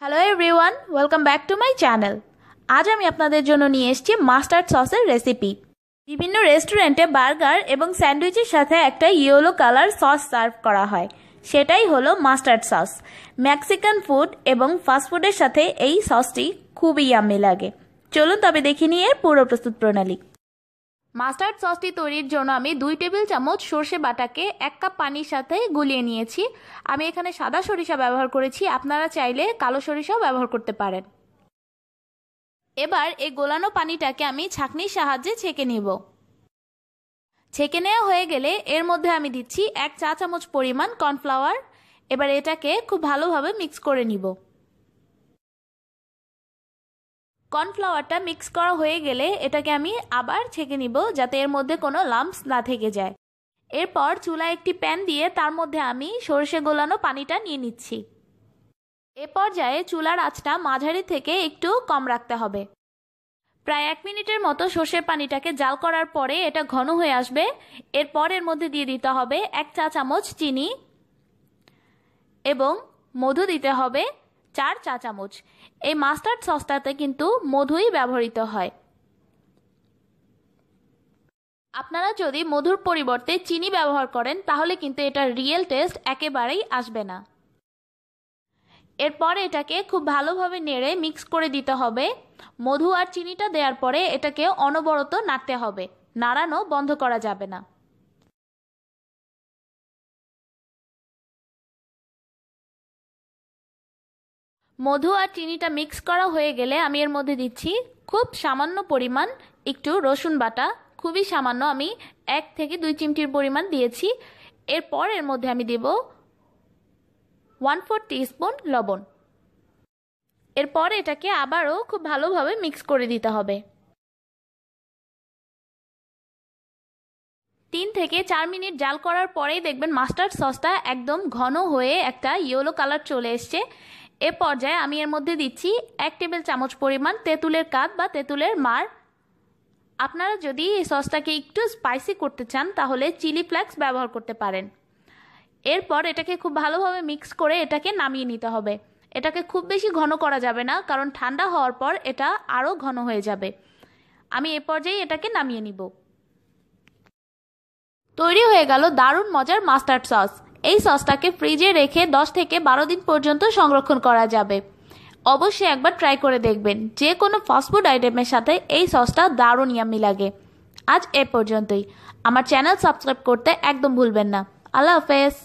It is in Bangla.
Hello everyone, welcome back to my channel. আজ আমি আপনাদের জন্য নিয়ে এসেছি মাস্টার্ড সসের রেসিপি। বিভিন্ন রেস্টুরেন্টে বার্গার এবং স্যান্ডউইচের সাথে একটা ইয়েলো কালার সস সার্ভ করা হয়, সেটাই হলো মাস্টার্ড সস। মেক্সিকান ফুড এবং ফাস্টফুডের সাথে এই সসটি খুবই ইয়াম্মি লাগে। চলুন তবে দেখে নিয়ে এর পুরো প্রস্তুত প্রণালী। মাস্টার্ড সসটি তৈরির জন্য আমি 2 টেবিল চামচ সরষে বাটাকে 1 কাপ পানির সাথে গুলিয়ে নিয়েছি। আমি এখানে সাদা সরিষা ব্যবহার করেছি, আপনারা চাইলে কালো সরিষাও ব্যবহার করতে পারেন। এবার এই গোলানো পানিটাকে আমি ছাঁকনির সাহায্যে ছেঁকে নিব। ছেঁকে নেওয়া হয়ে গেলে এর মধ্যে আমি দিচ্ছি 1 চা চামচ পরিমাণ কর্নফ্লাওয়ার। এবার এটাকে খুব ভালোভাবে মিক্স করে নিব। কর্নফ্লাওয়ারটা মিক্স করা হয়ে গেলে এটাকে আমি আবার ছেঁকে নিব, যাতে এর মধ্যে কোনো লাম্পস না থেকে যায়। এরপর চুলায় একটি প্যান দিয়ে তার মধ্যে আমি সরষে গোলানো পানিটা নিয়ে নিচ্ছি। এ পর্যায়ে চুলার আঁচটা মাঝারি থেকে একটু কম রাখতে হবে। প্রায় 1 মিনিটের মতো সরষের পানিটাকে জাল করার পরে এটা ঘন হয়ে আসবে। এরপর এর মধ্যে দিয়ে দিতে হবে 1 চা চামচ চিনি এবং মধু দিতে হবে 4 চা চামচ। এই মাস্টার্ড সসটাতে কিন্তু মধুই ব্যবহৃত হয়। আপনারা যদি মধুর পরিবর্তে চিনি ব্যবহার করেন তাহলে কিন্তু এটার রিয়েল টেস্ট একেবারেই আসবে না। এরপর এটাকে খুব ভালোভাবে নেড়ে মিক্স করে দিতে হবে। মধু আর চিনিটা দেওয়ার পরে এটাকে অনবরত নাড়তে হবে, নাড়ানো বন্ধ করা যাবে না। মধু আর চিনিটা মিক্স করা হয়ে গেলে আমি এর মধ্যে দিচ্ছি খুব সামান্য পরিমাণ একটু রসুন বাটা, খুবই সামান্য, আমি 1 থেকে 2 চিমটির পরিমাণ দিয়েছি। এরপর এর মধ্যে আমি দেব 1/4 টিস্পুন লবণ। এরপর এটাকে আবারও খুব ভালোভাবে মিক্স করে দিতে হবে। 3 থেকে 4 মিনিট জাল করার পরেই দেখবেন মাস্টার্ড সসটা একদম ঘন হয়ে একটা ইয়েলো কালার চলে এসছে। এ পর্যায়ে আমি এর মধ্যে দিচ্ছি 1 টেবিল চামচ পরিমাণ তেঁতুলের কাঠ বা তেঁতুলের মার। আপনারা যদি এই সসটাকে একটু স্পাইসি করতে চান তাহলে চিলি ফ্লেক্স ব্যবহার করতে পারেন। এরপর এটাকে খুব ভালোভাবে মিক্স করে এটাকে নামিয়ে নিতে হবে। এটাকে খুব বেশি ঘন করা যাবে না, কারণ ঠান্ডা হওয়ার পর এটা আরও ঘন হয়ে যাবে। আমি এ পর্যায়ে এটাকে নামিয়ে নিব। তৈরি হয়ে গেল দারুণ মজার মাস্টার্ড সস। এই সসটাকে ফ্রিজে রেখে 10 থেকে 12 দিন পর্যন্ত সংরক্ষণ করা যাবে। অবশ্যই একবার ট্রাই করে দেখবেন, যে কোনো ফাস্টফুড আইটেমের সাথে এই সসটা দারুণ ইয়াম্মি লাগে। আজ এ পর্যন্তই। আমার চ্যানেল সাবস্ক্রাইব করতে একদম ভুলবেন না। আল্লাহ হাফেজ।